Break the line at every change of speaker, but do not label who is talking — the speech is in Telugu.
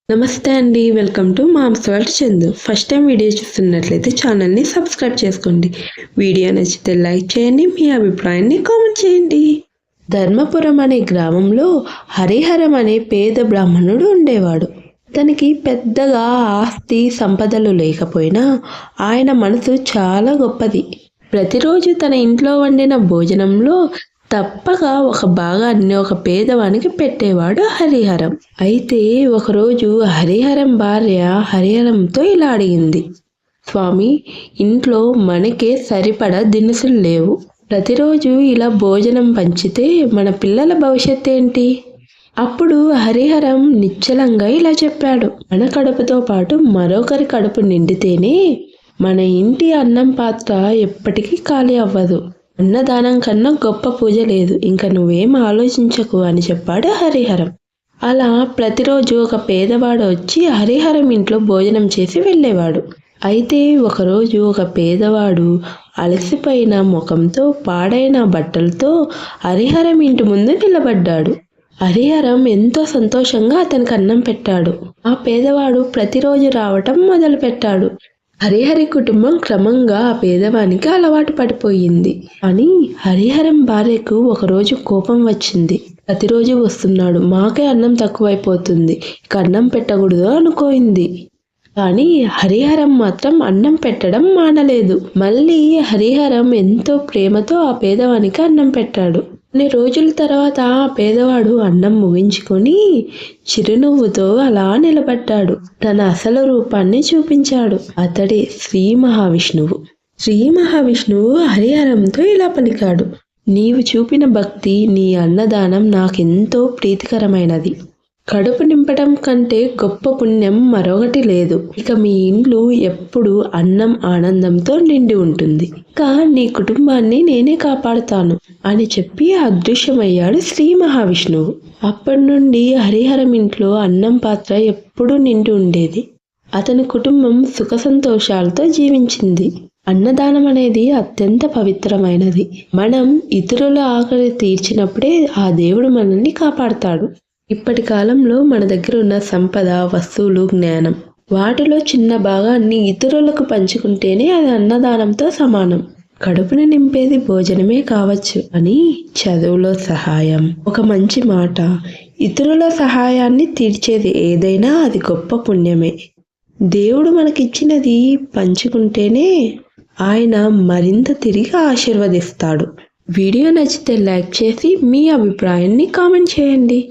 నమస్తే అండి, welcome to mom's world Chandu. First time video చూస్తున్నట్లయితే ఛానల్ని సబ్స్క్రైబ్ చేసుకోండి. వీడియో నచ్చితే లైక్ చేయండి, మీ అభిప్రాయాన్ని కామెంట్ చేయండి. ధర్మపురం అనే గ్రామంలో హరిహరం అనే పేద బ్రాహ్మణుడు ఉండేవాడు. తనకి పెద్దగా ఆస్తి సంపదలు లేకపోయినా ఆయన మనసు చాలా గొప్పది. ప్రతిరోజు తన ఇంట్లో వండిన భోజనంలో తప్పక ఒక భాగాన్ని ఒక పేదవానికి పెట్టేవాడు హరిహరం. అయితే ఒకరోజు హరిహరం భార్య హరిహరంతో ఇలా అడిగింది, స్వామి, ఇంట్లో మనకే సరిపడా దినుసులు లేవు. ప్రతిరోజు ఇలా భోజనం పంచితే మన పిల్లల భవిష్యత్ ఏంటి? అప్పుడు హరిహరం నిశ్చలంగా ఇలా చెప్పాడు, మన కడుపుతో పాటు మరొకరి కడుపు నిండితేనే మన ఇంటి అన్నం పాత్ర ఎప్పటికీ ఖాళీ అవ్వదు. అన్నదానం కన్నా గొప్ప పూజ లేదు, ఇంకా నువ్వేం ఆలోచించకు అని చెప్పాడు హరిహరం. అలా ప్రతిరోజు ఒక పేదవాడు వచ్చి హరిహరం ఇంట్లో భోజనం చేసి వెళ్ళేవాడు. అయితే ఒకరోజు ఒక పేదవాడు అలసిపోయిన ముఖంతో పాడైన బట్టలతో హరిహరం ఇంటి ముందు నిలబడ్డాడు. హరిహరం ఎంతో సంతోషంగా అతనికి అన్నం పెట్టాడు. ఆ పేదవాడు ప్రతిరోజు రావటం మొదలుపెట్టాడు. హరిహరి కుటుంబం క్రమంగా ఆ పేదవానికి అలవాటు పడిపోయింది. కానీ హరిహరం భార్యకు ఒకరోజు కోపం వచ్చింది. ప్రతిరోజు వస్తున్నాడు, మాకే అన్నం తక్కువైపోతుంది, ఇక అన్నం పెట్టకూడదు అనుకోయింది. కానీ హరిహరం మాత్రం అన్నం పెట్టడం మానలేదు. మళ్ళీ హరిహరం ఎంతో ప్రేమతో ఆ పేదవానికి అన్నం పెట్టాడు. కొన్ని రోజుల తర్వాత ఆ పేదవాడు అన్నం ముగించుకొని చిరునవ్వుతో అలా నిలబడ్డాడు. తన అసలు రూపాన్ని చూపించాడు. అతడే శ్రీ మహావిష్ణువు. శ్రీ మహావిష్ణువు హరిహరంతో ఇలా పలికాడు, నీవు చూపిన భక్తి, నీ అన్నదానం నాకెంతో ప్రీతికరమైనది. కడుపు నింపడం కంటే గొప్ప పుణ్యం మరొకటి లేదు. ఇక మీ ఇంట్లో ఎప్పుడు అన్నం ఆనందంతో నిండి ఉంటుంది. ఇక నీ కుటుంబాన్ని నేనే కాపాడుతాను అని చెప్పి అదృశ్యమయ్యాడు శ్రీ మహావిష్ణువు. అప్పటి నుండి హరిహరం ఇంట్లో అన్నం పాత్ర ఎప్పుడూ నిండి ఉండేది. అతని కుటుంబం సుఖ సంతోషాలతో జీవించింది. అన్నదానం అనేది అత్యంత పవిత్రమైనది. మనం ఇతరుల ఆకలి తీర్చినప్పుడే ఆ దేవుడు మనల్ని కాపాడుతాడు. ఇప్పటి కాలంలో మన దగ్గర ఉన్న సంపద, వస్తువులు, జ్ఞానం, వాటిలో చిన్న భాగాన్ని ఇతరులకు పంచుకుంటేనే అది అన్నదానంతో సమానం. కడుపును నింపేది భోజనమే కావచ్చు అని చదువులో సహాయం, ఒక మంచి మాట, ఇతరుల సహాయాన్ని తీర్చేది ఏదైనా అది గొప్ప పుణ్యమే. దేవుడు మనకిచ్చినది పంచుకుంటేనే ఆయన మరింత తిరిగి ఆశీర్వదిస్తాడు. వీడియో నచ్చితే లైక్ చేసి మీ అభిప్రాయాన్ని కామెంట్ చేయండి.